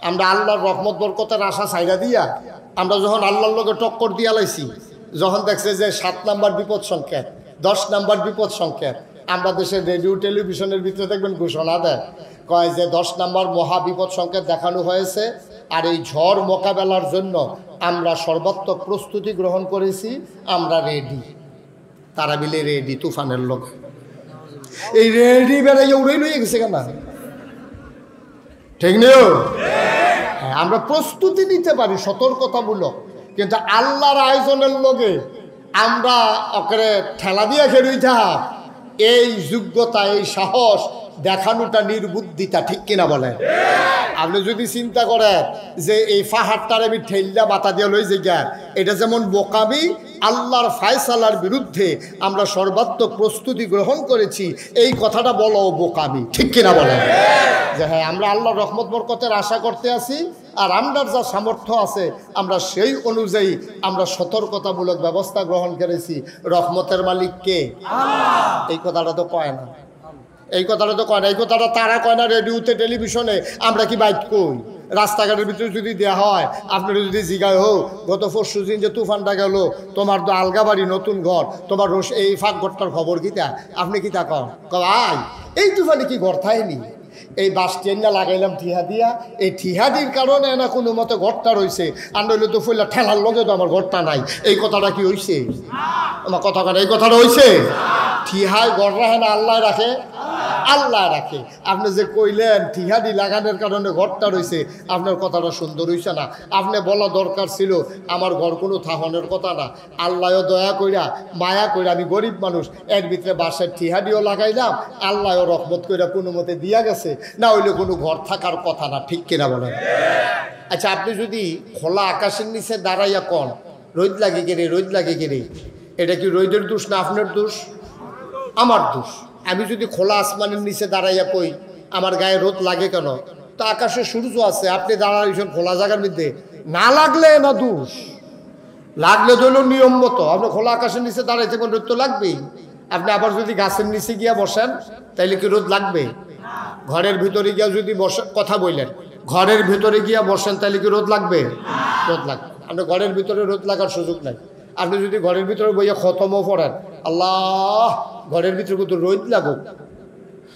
আমরা আল্লাহর রহমত বরকতের আশা ছাইরা দিয়া আমরা যখন আল্লাহর লগে টক্কর দিয়া লাইছি, যখন দেখছে যে 7 নাম্বার বিপদ সংকেত, 10 নাম্বার বিপদ সংকেত, আমরা দেশের রেডিও টেলিভিশনের ভিতরে দেখবেন ঘোষণা দেয়, কয় যে 10 নাম্বার মহা বিপদ সংকেত দেখানো হয়েছে, আর এই ঝড় মোকাবেলার জন্য আমরা সর্বাত্মক প্রস্তুতি গ্রহণ করেছি, আমরা রেডি। তারা বিলে রেডি তুফানের লোক, এই রেডি বেড়াইয়া উড়ে লইয়ে গেছে কেন? ঠিক নেই? আমরা প্রস্তুতি নিতে পারি সতর্কতামূলক, কিন্তু আল্লাহর আয়োজনের লগে আমরা ওকে ঠেলা দিয়ে খেলুইতা, এই যোগ্যতা এই সাহস দেখানোটা নির্বুদ্ধিতা, ঠিক কিনা বলেন? আপনি যদি চিন্তা করেন যে এই পাহাড়টার আমি ঠেললা বাতা দিয়ে লই জায়গা, এটা যেমন বোকামি, আল্লাহর ফায়সালার বিরুদ্ধে আমরা সর্বাত্মক প্রস্তুতি গ্রহণ করেছি, এই কথাটা বলো বোকামি, ঠিক কিনা বলেন? যে হ্যাঁ, আমরা আল্লাহর রহমত বরকতের আশা করতে আছি, আর আমরার যা সামর্থ্য আছে আমরা সেই অনুযায়ী আমরা সতর্কতামূলক ব্যবস্থা গ্রহণ করেছি। রহমতের মালিক কে? এই কথাটা তো কয় না, এই কথাটা তো কয় না, এই কথাটা তারা কয় না রেডিওতে টেলিভিশনে, আমরা কি বাইক কই? রাস্তাঘাটের ভিতরে যদি দেওয়া হয়, আপনারা যদি জিগায় হোক গত 4 দিন যে তুফানটা গেল, তোমার তো আলগাবাড়ি নতুন ঘর, তোমার এই ফাঁক ঘরটার খবর কিতা? আপনি কি তা কন? ভাই এই তুফানে কি ঘর থাইনি? এই বাস ট্রেনটা লাগাইলাম ঠিহা দিয়া, এই ঠিহাদির কারণে না কোনো মতে ঘরটা রয়েছে, আর নইলে তো ফইলা ঠেলার লগে তো আমার ঘরটা নাই। এই কথাটা কি হয়েছে? আমার কথা কেন, এই কথাটা হয়েছে? ঠিহায় ঘর রাখে না আল্লাহ রাখে? আল্লাহ রাখে। আপনি যে কইলেন ঠিহাদি লাগানোর কারণে ঘরটা রয়েছে, আপনার কথাটা সুন্দর হইছে না। আপনি বলা দরকার ছিল আমার ঘর কোনো থাহনের কথা না, আল্লাহও দয়া কইরা মায়া কইরা, আমি গরিব মানুষ, এর ভিতরে বাসার ঠিহাদিও লাগাইলাম, আল্লাহও রহমত কইরা কোনো মতে দিয়া গেছে, না হইলে কোনো ঘর থাকার কথা না, ঠিক কিনা বলেন? আচ্ছা, আপনি যদি খোলা আকাশের নিচে দাঁড়াইয়া কন রোদ লাগে গেরে, রোদ লাগে গেরে, এটা কি রোদের দোষ না আপনার দোষ? আমার দোষ। আমি যদি খোলা আসমানের নিচে দাঁড়াইয়া কই আমার গায়ে রোদ লাগে কেন, তো আকাশে সূর্য আছে, আপনি দাঁড়াইছেন খোলা জায়গার মধ্যে, না লাগলে না দোষ, লাগলে তো হলো নিয়ম মতো। আপনি খোলা আকাশের নিচে দাঁড়াইতে কোন রোদ তো লাগবেই। আপনি আবার যদি গাছের নিচে গিয়া বসেন তাইলে কি রোদ লাগবে? ঘরের ভিতরে গিয়া যদি বসেন, কথা বললেন, ঘরের ভিতরে গিয়া বসেন তাইলে কি রোদ লাগবে? রোদ লাগবে। আপনি ঘরের ভিতরে রোদ লাগার সুযোগ নাই। আপনি যদি ঘরের ভিতরে বইয়া খতমও পড়েন, আল্লাহ ঘরের ভিতরে কিন্তু রোদ লাগুক,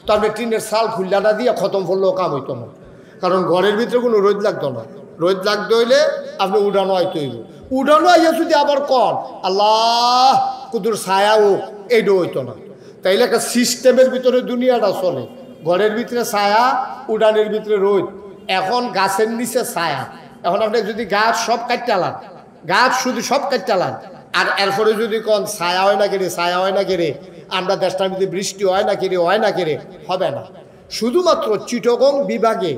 তো আপনি টিনের চাল খুল্লাটা দিয়ে খতম করলেও কাম হইতো না, কারণ ঘরের ভিতরে কোনো রোদ লাগতো না। রোদ লাগতে হইলে আপনি উড়ানো আইতে হইব, উড়ানো আইয়া যদি আবার কন আল্লাহ কুদুর ছায়া হোক, এইটা হইতো না। তাইলে একটা সিস্টেমের ভিতরে দুনিয়াটা চলে, ঘরের ভিতরে ছায়া, উড়ানের ভিতরে রোদ। এখন গাছের নিচে ছায়া, এখন আপনি যদি গাছ সব কাটতে আলান, গাছ শুধু সব কাটতে আলান, আর এরপরে যদি কন ছায়া হয় না কেড়ে, ছায়া হয় না কেড়ে, আমরা দেশটার মধ্যে বৃষ্টি হয় না কেড়ে, হয় না কেড়ে, হবে না। শুধুমাত্র চিটাগং বিভাগে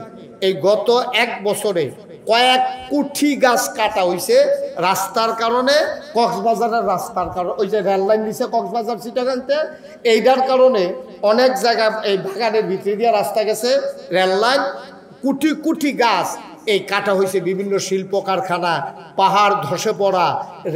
এই গত 1 বছরে কয়েক কোটি গাছ কাটা হয়েছে রাস্তার কারণে, কক্সবাজারের রাস্তার কারণে, ওই যে রেল লাইন দিছে কক্সবাজার চিটাগাংতে, এইটার কারণে অনেক জায়গা এই বাগানের ভিতরে দিয়ে রাস্তা গেছে, রেল লাইন, কোটি কোটি গাছ এই কাটা হয়েছে। বিভিন্ন শিল্প কারখানা, পাহাড় ধসে পড়া,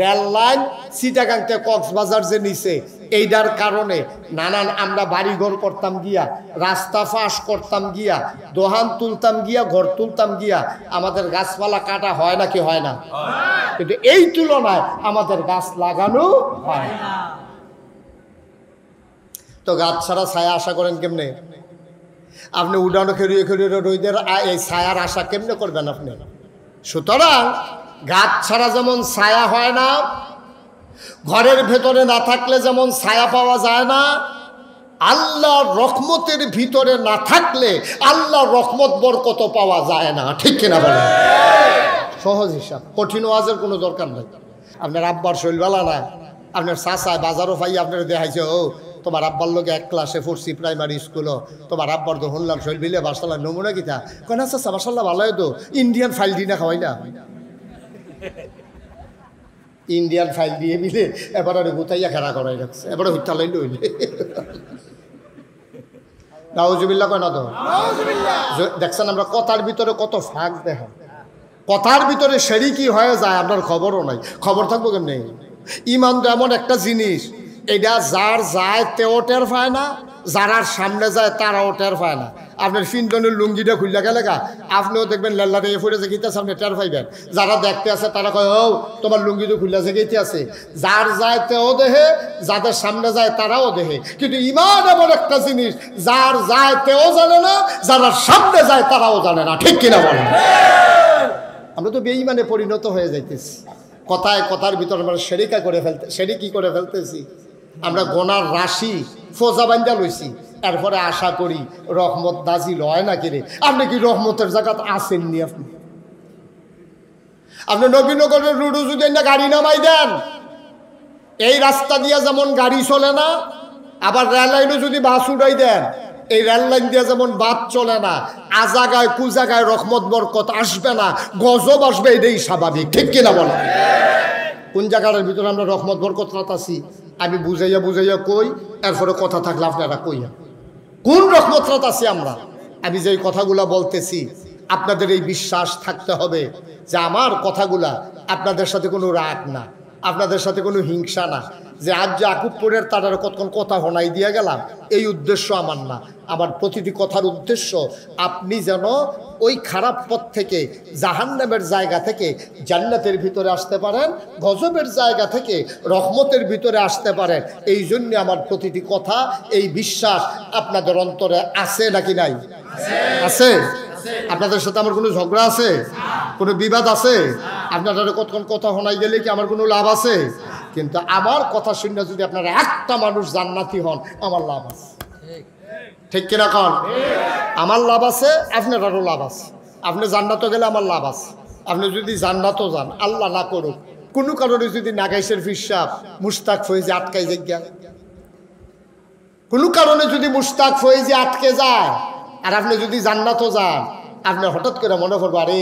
রেল লাইন চিটাগাংতে কক্সবাজার যে নিচে, এইটার কারণে নানান আমরা বাড়িঘর করতাম গিয়া, রাস্তা ফাঁস করতাম গিয়া, দোহান তুলতাম গিয়া, ঘর তুলতাম গিয়া, আমাদের গাছপালা কাটা হয় নাকি হয় না? কিন্তু এই তুলনায় আমাদের গাছ লাগানো হয় না। তো গাছ ছাড়া ছায়া আশা করেন কেমনে? আপনি উড়ানো খেরিয়ে খেরিয়ে রোদের এই ছায়ার আশা কেমনে করবেন আপনি? সুতরাং গাছ ছাড়া যেমন ছায়া হয় না, ঘরের ভেতরে না থাকলে যেমন ছায়া পাওয়া যায় না, আল্লাহর রহমতের ভিতরে না থাকলে আল্লাহর রহমত বরকত পাওয়া যায় না, ঠিক কিনা বলেন? সহজ হিসাব, কঠিন ওয়াজের কোনো দরকার নেই। আপনার আব্বার শৈলবেলা না, আপনার চাচায় বাজারও পাই আপনার দেখাইছে, ও তোমার আব্বার লোকে 1 ক্লাসে পড়ছি প্রাইমারি স্কুলও, তোমার আব্বার তো শুনলাম শৈল বিলে বাসাল্লাহ নমুনা কিতা কেন চাচা বাসাল্লাহ ভালো তো ইন্ডিয়ান ফাইল দিই না খাওয়াই না, ইন্ডিয়ান ফাইল দিয়ে মিলে এবার গুতাইয়া খেলা করাই রাখছে, এবারে হত্যা লাইন হইলে নাউজুবিল্লাহ কয় না তো? দেখছেন আমরা কথার ভিতরে কত ফাঁক দেখা, কথার ভিতরে সেরি কি হয়ে যায় আপনার খবরও নাই। খবর থাকবো কেমনি? ইমান তো এমন একটা জিনিস, এটা যার যায় তেও টের পায় না, যারার সামনে যায় তারাও টের পায় না। আপনার ফিনজনের লুঙ্গিটা খুললে গেলে গা আপনিও দেখবেন লাল্লা দিয়ে ফুটে গীতে সামনে টের পাইবেন। যারা দেখতে আছে তারা কয় ও তোমার লুঙ্গি তো খুললে গেতে আছে। যার যায় তেও দেহে, যাদের সামনে যায় তারাও দেহে। কিন্তু ইমান এমন একটা জিনিস, যার যায় তেও জানে না, যারা সামনে যায় তারাও জানে না। ঠিক কিনা বলেন? আমরা তো বেঈমানে পরিণত হয়ে যাইতেছি। কথায় কথার ভিতরে আমরা সেরিকি করে ফেলতেছি। আমরা গোনার রাশি ফোজা বান্ধা লইছি, এরপরে আশা করি রহমত নাজিল হয় না কিরে। আপনি কি রহমতের জায়গা আসেননি? আপনি নবীনগরের রুডু যদি না গাড়ি নামাই দেন, এই রাস্তা দিয়ে যেমন গাড়ি চলে না, আবার রেল লাইনে যদি বাস উড়াই দেন, এই রেল লাইন দিয়ে যেমন বাদ চলে না, আজাগায় কুজাগায় রহমত বরকত আসবে না, গজব আসবে, এটাই স্বাভাবিক। ঠিক কিনা বলেন? কোন জায়গাটার ভিতরে আমরা রহমত বরকত রাতাছি আমি বুঝাইয়া কই, এরপরে কথা থাকলে আপনারা কইয়া কোন রহমত রাতাছি আমরা। আমি যে কথাগুলা বলতেছি আপনাদের এই বিশ্বাস থাকতে হবে যে আমার কথাগুলা আপনাদের সাথে কোনো রাগ না, আপনাদের সাথে কোনো হিংসা না, যে আজ যে আকুবপুরের তাদের কতক্ষণ কথা হনাই দিয়ে গেলাম, এই উদ্দেশ্য আমার না। আমার প্রতিটি কথার উদ্দেশ্য আপনি যেন ওই খারাপ পথ থেকে, জাহান্নামের জায়গা থেকে জান্নাতের ভিতরে আসতে পারেন, গজবের জায়গা থেকে রহমতের ভিতরে আসতে পারেন। এই জন্য আমার প্রতিটি কথা, এই বিশ্বাস আপনাদের অন্তরে আছে নাকি নাই? আছে। আপনাদের সাথে আমার কোনো ঝগড়া আছে? কোনো বিবাদ আছে? আপনাদের কতক্ষণ কথা শোনাই গেলে কি আমার কোনো লাভ আছে? কিন্তু আমার কথা শুনে যদি আপনারা একটা মানুষ জান্নাতি হন, আমার লাভ আছে। ঠিক কিনা কন? আমার লাভ আছে, আপনারও লাভ আছে। আপনি জান্নাতও গেলে আমার লাভ আছে। আপনি যদি জান্নাতও যান, আল্লাহ না করুক, কোনো কারণে যদি নাগাইশের ফিসাব মুস্তাক ফয়েজে আটকাই যায়, কোনো কারণে যদি মুস্তাক ফয়েজে আটকে যায়, আর আপনি যদি জান্নাতও যান, আপনি হঠাৎ করে মনে করবো আরে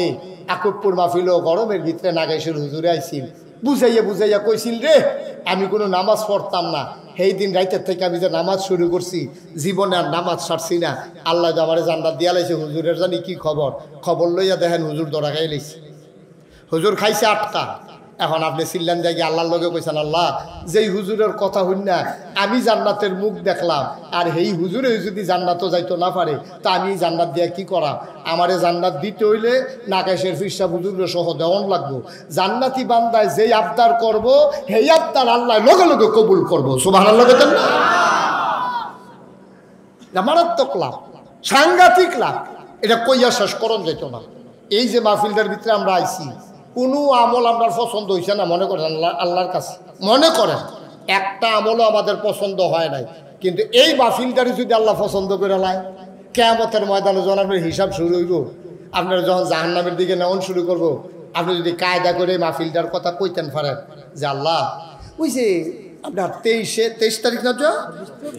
আকুবপুর মাহফিল গরমের ভিতরে নাগাইশের হুজুরে আইছিল, বুঝাইয়া কইছিল রে আমি কোনো নামাজ পড়তাম না, সেই দিন রাইতের থেকে আমি যে নামাজ শুরু করছি, জীবনে আর নামাজ ছাড়ছি না, আল্লাহ যে আমার জান্নাত দিয়া লাইছে। হুজুরের জানি কি খবর লইয়া দেখেন হুজুর ধরা খাই লাইছে, হুজুর খাইছে 8টা। এখন আপনি চিল্লান জায়গায় আল্লাহর লগে কইছেন আল্লাহ যেই হুজুরের কথা হই না আমি জান্নাতের মুখ দেখলাম, আর এই হুজুরে যদি জান্নাতও যাইতো না পারে তা আমি জান্নাত দিয়া কি করা? আমারে জান্নাত দিতে হইলে নাকাশের ফিরসা হুজুরের সহ দেওয়ান লাগবো। জান্নাতি বান্দায় যেই আবদার করব, সেই আবদার আল্লাহ লগে লগে কবুল করবো। সুবহানাল্লাহ বলেন না? মারাত্মক লাভ, সাংঘাতিক লাভ, এটা কইয়া শেষ করণ যেত না। এই যে মাহফিলটার ভিতরে আমরা আইছি, কোনো আমল আপনার পছন্দ হয়েছে না মনে করেন আল্লাহর কাছে, মনে করেন একটা আমলও আমাদের পছন্দ হয় নাই, কিন্তু এই মাহফিলটারই যদি আল্লাহ পছন্দ করে লাই, কিয়ামতের ময়দানে যখন আপনার হিসাব শুরু হইব, আপনারা যখন জাহান্নামের দিকে নেওয়ান শুরু করব, আপনি যদি কায়দা করে মাহফিলটার কথা কইতেন পারেন যে আল্লাহ ওই যে আপনার 23 তারিখ না,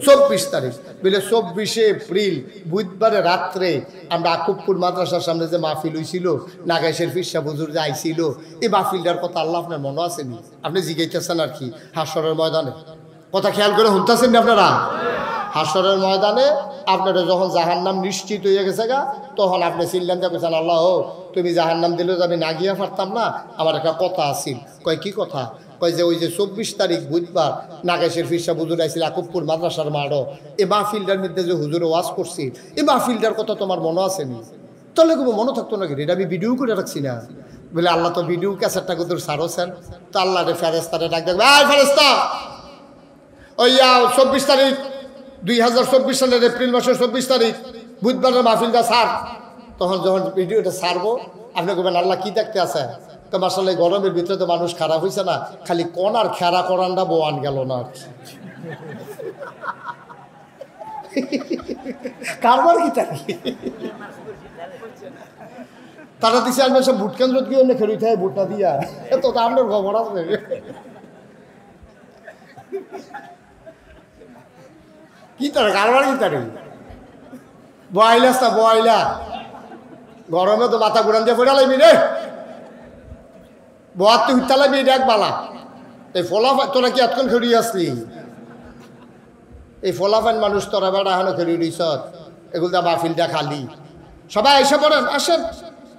24 তারিখ বলে 24শে এপ্রিল বুধবারে রাত্রে আমরা আকুবপুর মাদ্রাসার সামনে যে মাহফিল হয়েছিল, নাগাইশের ফিরসা হুজুর যে আইছিল, এই মাহফিলটার কথা আল্লাহ আপনার মনে আসেনি? আপনি জিজ্ঞাসা আর কি হাসরের ময়দানে কথা খেয়াল করে শুনতেছেন আপনারা? হাসরের ময়দানে আপনারা যখন জাহান্নাম নিশ্চিত হয়ে গেছে গা, তখন আপনি চিল্লান দেখেছেন আল্লাহ তুমি জাহান্নাম দিলেও আমি না গিয়া পারতাম না, আমার একটা কথা আছিল। কয় কি কথা? কয় যে ওই যে 24 তারিখ বুধবার নাগেশের ফিরসা হুজুর আইছিল আকুবপুর মাদ্রাসার মাঠও, এই মাহফিলটার মধ্যে যে হুজুরে ওয়াজ করছি, এই মাহফিলটার কথা তোমার মনে আসেনি? তাহলে কোনো মনে থাকতো নাকি? এটা আমি ভিডিও করে রাখছি না। বলে আল্লাহ তো ভিডিও ক্যাসেটটা কত সারোছেন, তো আল্লাহ রে ফেরেস্তারে ডাক দেখবে, ফেরেস্তা ওই 24 তারিখ 2024 সালের এপ্রিল মাসের 24 তারিখ বুধবারের মাহফিলটা সার। তখন যখন ভিডিওটা সারবো, আপনি বলবেন আল্লাহ কি দেখতে আছে? তো আসলে গরমের ভিতরে তো মানুষ খারাপ হয়েছে না, খালি কোন আর খেরা করানটা বোয়ান গেল না আর কারবার কি তারা দিচ্ছে আমি সব ভোট কেন্দ্র গিয়ে অন্য খেলুই থাকে ভোটটা দিয়া, তো আপনার খবর আছে। কি তারা কারবার কি তারে বয়লা বয়লা গরমে তো মাথা ঘুরান দিয়ে পড়ে লাইবি রে, বয়ার তো উঠতে লাগবি, এটা এক বালা। এই ফলাফান তোরা কি এতক্ষণ খেলিয়ে আসলি? এই ফলাফান মানুষ তোরা বেড়া এখনো খেলিয়ে দিস, এগুলো তো মাহফিলটা খালি। সবাই এসে পড়েন, আসেন।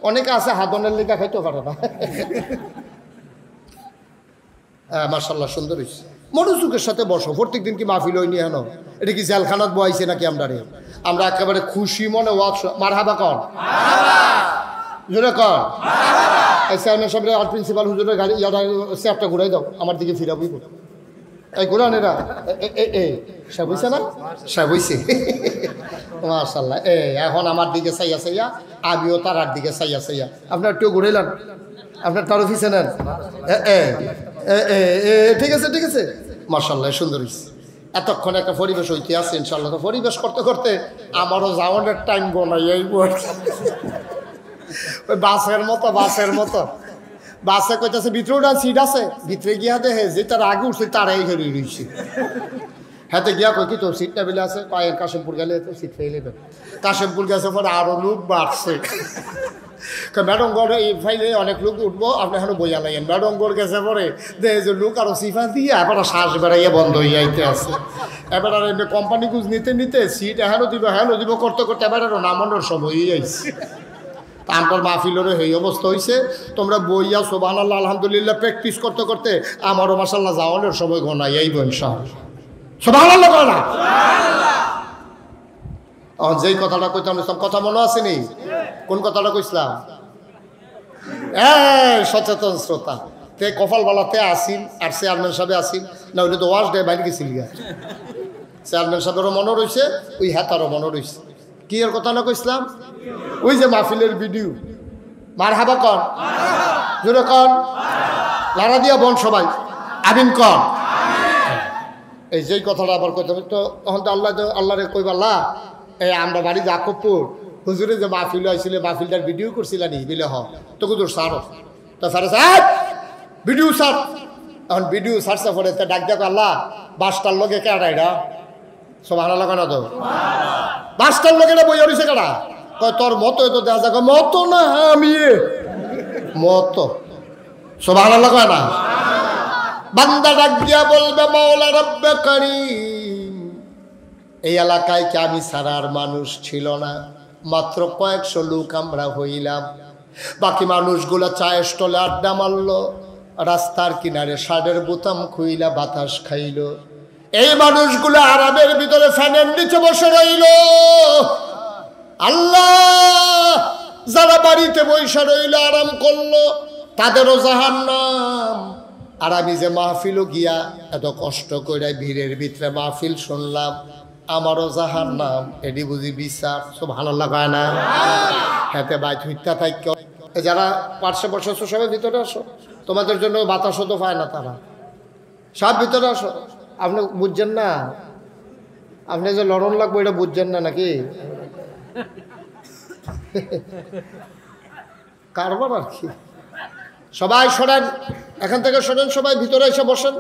অনেকে আছে হাতনের লেখা খাইতে পারে না। মাশাআল্লাহ সুন্দর হয়েছে। মনোযোগের সাথে বসো। প্রত্যেক দিন কি মাহফিল হয়নি হেন? এটা কি জেলখানাত বয়াইছে নাকি আমরা একেবারে খুশি মনে ওয়াজ মারহাবা কর, জোরে কর। চেয়ারম্যান সাহেবের আর প্রিন্সিপাল হুজুরের গাড়ি চেয়ারটা ঘুরাই দাও, আমার দিকে ফিরাবই। এই ঘুরান এরা সে বুঝছে না, সে বুঝছে মাশাআল্লাহ। এখন আমার দিকে চাইয়া চাইয়া, আমিও তার দিকে চাইয়া চাইয়া। আপনার একটু ঘুরাইলেন, আপনার তার অফিসে নেন। ঠিক আছে ঠিক আছে, মাশাআল্লাহ সুন্দর হয়েছে। এতক্ষণ একটা পরিবেশ হইতে আছে ইনশাআল্লাহ। তো পরিবেশ করতে করতে আমারও যাওয়ানোর টাইম গোনাই ওই বাসের মতো বাসে কইতেছে ভিতরে উঠান সিট আছে, ভিতরে গিয়া দেখে যে তার আগে উঠছে তারাই ঘেরে রয়েছে। হাতে গিয়া কই কি তোর সিটটা বেলে আছে, কয়েক কাশিমপুর গেলে তো সিট পেয়ে নেবেন। কাশিমপুর গেছে পরে আরো লোক বাড়ছে। ম্যাডমগড় এই ফাইলে অনেক লোক উঠবো, আপনি এখন বইয়া লাগেন। ম্যাডমগড় গেছে পরে দেখে যে লোক আরো সিফা দিয়ে এবার শ্বাস বেড়াইয়া বন্ধ হয়ে যাইতে আছে। এবার আর এমনি কোম্পানি গুজ নিতে নিতে সিট হেন দিব করতে করতে এবার আরো নামানোর সময় হয়ে যাইছে। আমার মাহফিলেরও এই অবস্থা হয়েছে। তোমরা বইয়া সুবহানাল্লাহ আলহামদুলিল্লাহ প্র্যাকটিস করতে করতে আমারও মাশাআল্লাহ যাওয়ানোর সময় ঘনাই আইব ইনশাআল্লাহ। সুবহানাল্লাহ বলো না। যেই কথাটা কইতাম কথা মনে আসেনি? কোন কথাটা কইছিলাম? সচেতন শ্রোতা তে কপালবালাতে আসিন আর চেয়ারম্যান সাহেব আসিন না, ওইটা তো ওয়াশ ডে বাইরে গেছিল গিয়া। চেয়ারম্যান সাহেবেরও মনে রয়েছে, ওই হাতারও মনে রয়েছে। কি এর কথা না কইছিলাম? ওই যে মাহফিলের ভিডিও মারহাবা কর, জোরে কর, লাড়া দিয়া বল সবাই আমিন কর। এই যেই কথাটা আবার কইতে হবে তো তখন তো আল্লাহরে কইবাল্লা এই আমরা বাড়ি জাকবপুর হুজুরে যে মাহফিল হয়েছিল মাহফিলটার ভিডিও করছিলানি বিলে হ তো কুদুর সার তো সারে সাহেব ভিডিও সার। এখন ভিডিও সারছে পরে তো ডাক দেখো আল্লাহ বাসটার লগে কেডা এটা সুবহানাল্লাহ কেন তো বাসটার লগে এটা বইয়া রয়েছে কেডা? কয় তোর মতো তো দেখা যাক মতো না আমি মতো। সুবহানাল্লাহ কয় না? বান্দা ডাক দিয়া বলবে মাওলা রব্বে কারীম, এই এলাকায় কি আমি ছাড়ার মানুষ ছিল না? মাত্র কয়েকশো লোক আমরা হইলাম, বাকি মানুষগুলো চায়ের স্টলে আড্ডা মারলো, রাস্তার কিনারে শার্টের বোতাম খুইলা বাতাস খাইল। এই মানুষগুলো আরামের ভিতরে ফ্যানের নিচে বসে রইল। আল্লাহ যারা বাড়িতে বসে রইল আরাম করলো তাদেরও জাহান্নাম। আর আমি যে মাহফিলও গিয়া এত কষ্ট করে ভিড়ের ভিতরে মাহফিল শুনলাম, আমারও জাহান্নাম। এডি বুঝি বিচার। সুবহানাল্লাহ কয় না? হাতে বাইত হইতা থাক। যারা পার্শ্বে বসে সবাই ভিতরে আসো, তোমাদের জন্য বাতাসও তো পায় না তারা, সব ভিতরে আসো। আপনি বুঝছেন না? আপনি যে লড়ন লাগবো এটা বুঝছেন না নাকি? কারবার আর কি। সবাই সরেন, এখান থেকে সরেন, সবাই ভিতরে এসে বসেন।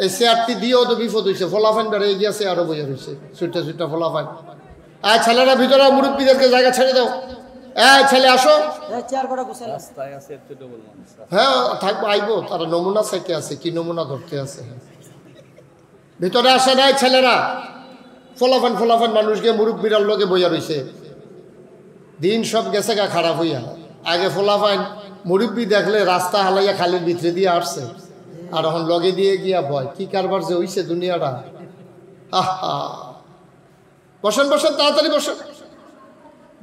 এই চেয়ারটি দিয়েও তো বিপদ হয়েছে, ফলাফাইন বেড়ে গিয়েছে আরো বইয়া রয়েছে ছুটটা ছুটটা ফলাফাইন। ছেলেরা ভিতরে মুরব্বীদেরকে জায়গা ছেড়ে দাও। ছেলে আসো। হ্যাঁ থাকবো, আইবো, তারা নমুনা চাইতে আছে, কি নমুনা ধরতে আছে। ভিতরে আসে নাই ছেলেরা, ফলাফান মানুষ গিয়ে মুরব্বীরার লোকে বইয়া রয়েছে। দিন সব গেছে গা খারাপ হইয়া। আগে ফলাফাইন মুরব্বী দেখলে রাস্তা হালাইয়া খালের ভিতরে দিয়ে আসছে, আর এখন লগে দিয়ে গিয়া ভয়। কি কারবার যে হইছে দুনিয়াটা। বসেন বসেন, তাড়াতাড়ি বসেন।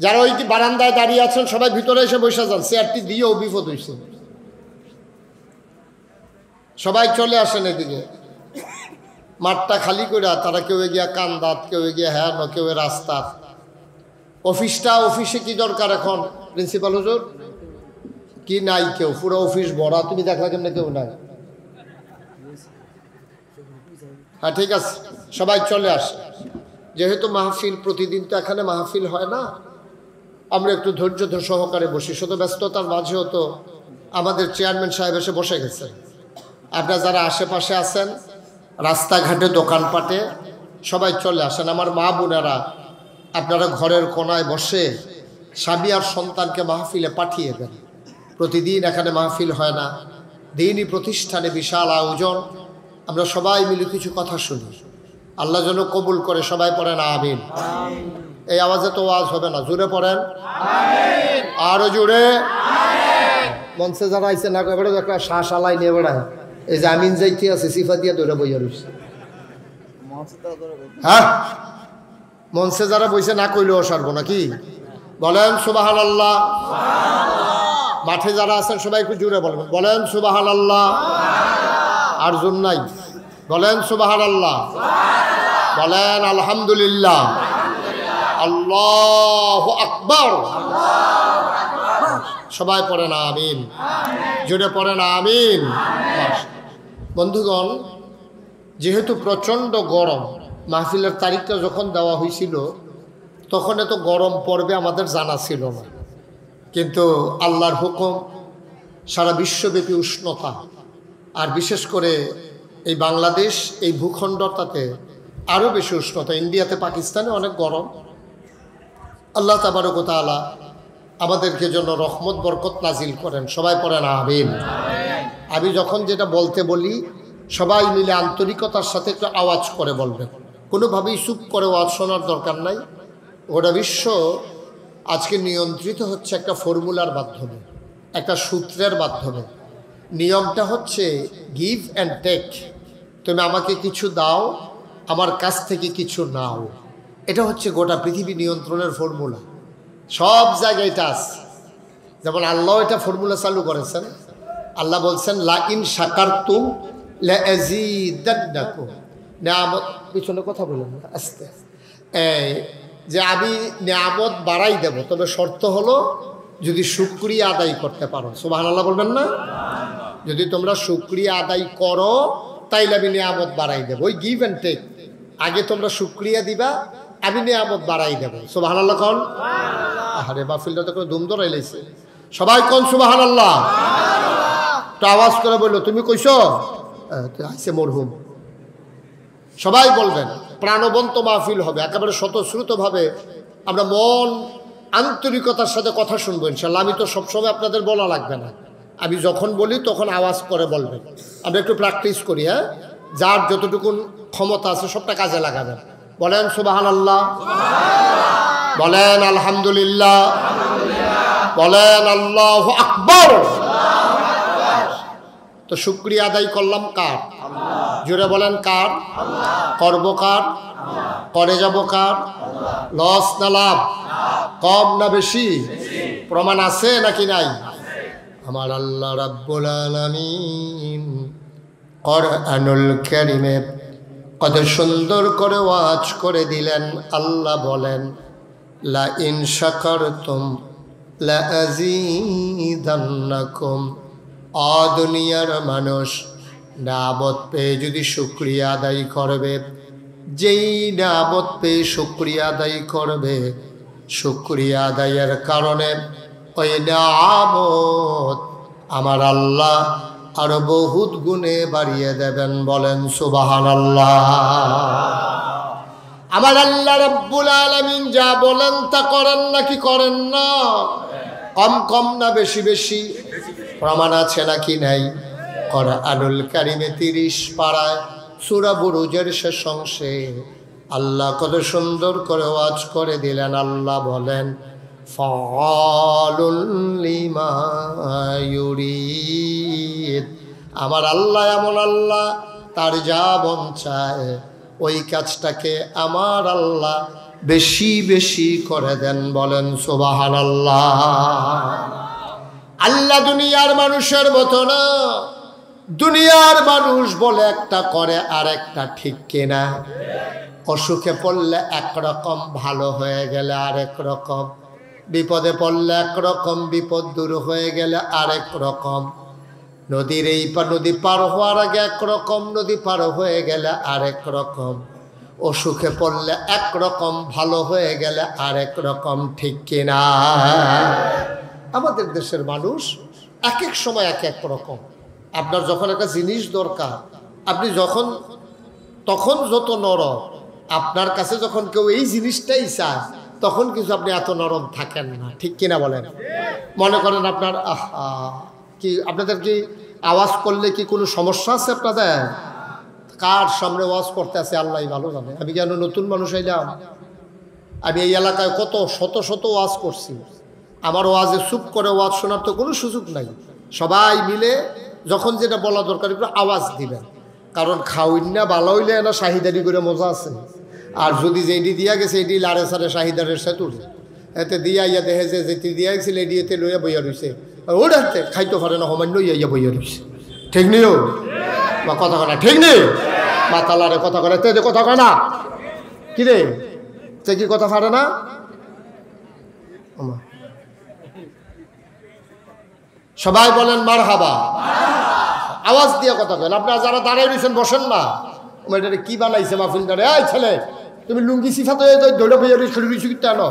যারা ওই বারান্দায় দাঁড়িয়ে আছেন সবাই ভিতরে এসে বসে যান। চেয়ারটি দিয়েও বিপদ হয়েছে। সবাই চলে আসেন এদিকে। মাঠটা খালি করে তারা কেউ গিয়া কান্দাত, কেউ গিয়া হ্যাঁ, কেউ রাস্তা। অফিসে কি দরকার এখন? প্রিন্সিপাল হুজুর কি নাই কেউ, পুরো অফিস ভরা। তুমি দেখলা কেমনে কেউ নাই? হ্যাঁ ঠিক আছে, সবাই চলে আসে। যেহেতু মাহফিল প্রতিদিন তো এখানে মাহফিল হয় না, আমরা একটু ধৈর্য সহকারে বসি। শত ব্যস্ততার মাঝেও তো আমাদের চেয়ারম্যান সাহেব এসে বসে গেছে। আপনারা যারা আশেপাশে আছেন, রাস্তাঘাটে দোকানপাটে সবাই চলে আসেন। আমার মা বোনেরা আপনারা ঘরের কোনায় বসে স্বামী আর সন্তানকে মাহফিলে পাঠিয়ে দেন। প্রতিদিন এখানে মাহফিল হয় না, দিনই প্রতিষ্ঠানে বিশাল আয়োজন। আমরা সবাই মিলে কিছু কথা শুনি, আল্লাহ যেন কবুল করে। সবাই পড়েন আমিন। এই আওয়াজে তো ওয়াজ হবে না, জোরে পড়েন আমিন, আরো জোরে। মঞ্চে যারা আইছে না এবারে একটা শ্বাস আলাই নিয়ে বেড়ায়, এই যে আমিন যাইতে আছে সিফা দিয়া ধরে বইয়া রয়েছে। হ্যাঁ, মঞ্চে যারা বইছে না কইলেও সারবো নাকি? বলেন সুবহানাল্লাহ। মাঠে যারা আছেন সবাই একটু জোরে বলবেন, বলেন সুবহানাল্লাহ। আর জোর নাই, বলেন সুবহানাল্লাহ, বলেন আলহামদুলিল্লাহ, আল্লাহু আকবার। সবাই পড়েন আমিন, জোরে পড়েন আমিন। বন্ধুগণ, যেহেতু প্রচণ্ড গরম, মাহফিলের তারিখটা যখন দেওয়া হয়েছিল তখন এত গরম পড়বে আমাদের জানা ছিল না, কিন্তু আল্লাহর হুকুম, সারা বিশ্বব্যাপী উষ্ণতা, আর বিশেষ করে এই বাংলাদেশ এই ভূখণ্ডটাতে আরও বেশি উষ্ণতা। ইন্ডিয়াতে, পাকিস্তানে অনেক গরম। আল্লাহ তাবারক ওয়া তাআলা আমাদেরকে জন্য রহমত বরকত নাজিল করেন। সবাই পড়েন আমিন। আমি যখন যেটা বলতে বলি সবাই মিলে আন্তরিকতার সাথে একটু আওয়াজ করে বলবেন, কোনোভাবেই চুপ করে আওয়াজ শোনার দরকার নাই। গোটা বিশ্ব আজকে নিয়ন্ত্রিত হচ্ছে একটা ফর্মুলার মাধ্যমে, একটা সূত্রের মাধ্যমে। নিয়মটা হচ্ছে গিভ অ্যান্ড টেক। তুমি আমাকে কিছু দাও, আমার কাছ থেকে কিছু নাও। এটা হচ্ছে গোটা পৃথিবী নিয়ন্ত্রণের ফর্মুলা। সব জায়গায় এটা আছে। যেমন আল্লাহ এটা ফর্মুলা চালু করেছেন। আল্লাহ বলছেন লা ইন শাকারতুম লা আযীদান্নাকুম। নিয়ামত, পিছনে কথা বলুন না, আস্তে। যে আমি নিয়ামত বাড়াই দেব, তবে শর্ত হলো যদি শুকরিয়া আদায় করতে পারো। সুবহানাল্লাহ বলবেন না? যদি তোমরা শুকরিয়া আদায় করো তাইলে আমি নিয়ামত বাড়াই দেব। ওই গিভ অ্যান্ড টেক। আগে তোমরা শুকরিয়া দিবা, আমি নিয়ামত বাড়াই দেব। সুবহানাল্লাহ কোন? আরে মাহফিলটা তো করে দুম ধরাই লাইছে। সবাই কোন সুবহানাল্লাহ? তো আওয়াজ করে বললো, তুমি কইছো আইছে মরহুম। সবাই বলবেন, প্রাণবন্ত মাহফিল হবে, একেবারে স্বতঃস্ফূর্তভাবে আমরা মন আন্তরিকতার সাথে কথা শুনবো ইনশাল্লাহ। আমি তো সবসময় আপনাদের বলা লাগবে না, আমি যখন বলি তখন আওয়াজ করে বলবেন। আমরা একটু প্র্যাকটিস করি। হ্যাঁ, যার যতটুকুন ক্ষমতা আছে সবটা কাজে লাগাবেন। বলেন সুবহানাল্লাহ, বলেন আলহামদুলিল্লাহ, বলেন আল্লাহু আকবার। তো শুকরিয়া আদায় করলাম কার? জোরে বলেন কার? করব কার? করে যাব কার? লস না লাভ? কম না বেশি? প্রমাণ আছে নাকি নাই? আমার আল্লাহ রাব্বুল আলামিন কোরআনুল কারীমে কত সুন্দর করে ওয়াজ করে দিলেন। আল্লাহ বলেন লা ইন শাকারতুম লা আযীদান্নাকুম। দুনিয়ার মানুষ নিয়ামত পেয়ে যদি শুকরিয়া আদায় করবে, যেই নিয়ামত পেয়ে শুকরিয়া আদায় করবে, শুকরিয়া আদায়ের কারণে ওই নিয়ামত আমার আল্লাহ আরো বহুত গুণে বাড়িয়ে দেবেন। বলেন সুবহানাল্লাহ। আমার আল্লাহ রাব্বুল আলামিন যা বলেন তা করেন নাকি করেন না? কম কম না বেশি বেশি? প্রমাণ আছে নাকি নাই? কোরআনুল কারীমে 30 পারায় সূরা বুরুজের শেষ অংশে আল্লাহ কত সুন্দর করে ওয়াজ করে দিলেন। আল্লাহ বলেন ফাআলুল লিমা ইউরিদ। আমার আল্লাহ এমন আল্লাহ, তার যা মন চায় ওই কাজটাকে আমার আল্লাহ বেশি বেশি করে দেন। বলেন সুবহানাল্লাহ। আল্লাহ দুনিয়ার মানুষের মতো না। দুনিয়ার মানুষ বলে একটা করে আর একটা, ঠিক কিনা? অসুখে পড়লে একরকম, ভালো হয়ে গেলে আরেক রকম, বিপদে পড়লে একরকম, বিপদ দূর হয়ে গেলে আরেক রকম। নদীর এই নদী পার হওয়ার আগে একরকম, নদী পার হয়ে গেলে আরেক রকম। অসুখে পড়লে একরকম, ভালো হয়ে গেলে আরেক রকম, ঠিক কিনা? আমাদের দেশের মানুষ এক এক সময় এক এক রকম। আপনার যখন একটা জিনিস দরকার, আপনি যখন তখন যত নরম, আপনার কাছে যখন কেউ এই জিনিসটাই চায় তখন কিন্তু আপনি এত নরম থাকেন না, ঠিক কিনা বলেন? মনে করেন আপনার কি, আপনাদের কি আওয়াজ করলে কি কোনো সমস্যা আছে আপনাদের? কার সামনে ওয়াজ করতে আছে আল্লাহ ভালো জানে। আমি কেন নতুন মানুষ আইলাম, আমি এই এলাকায় কত শত শত ওয়াজ করছি। আমার ওয়াজে চুপ করে ওয়াজ শোনার তো কোনো সুযোগ নাই। সবাই মিলে যখন যেটা বলা দরকার একটু আওয়াজ দিবেন, কারণ খাওয়াইন না ভালো হইলে না শাহিদারি করে মজা আছে। আর যদি যেটি দিয়া গেছে এটি লারে সারে শাহিদারের সাথে উঠে এতে দিয়া ইয়া দেখে যে যেটি দিয়া গেছিল এটি এতে লইয়া বইয়া রয়েছে, ওটাতে খাইতে পারে না সমান্য ইয়া বইয়া রয়েছে। ঠিক নিও বা কথা কয় না, ঠিক নেই মাতালারে কথা কয় তে কথা কয় না কি রে, সে কি কথা পারে না? সবাই বলেন মারহাবা, আওয়াজ দিয়ে কথা কয়। আপনারা যারা দাঁড়াই রয়েছেন বসেন না, এটা কি বানাইছে মাহফিল দাঁড়ে, এই ছেলে তুমি লুঙ্গি সিফাত দৌড়ে বইয়া খেলে রয়েছি কিন্তু আনো।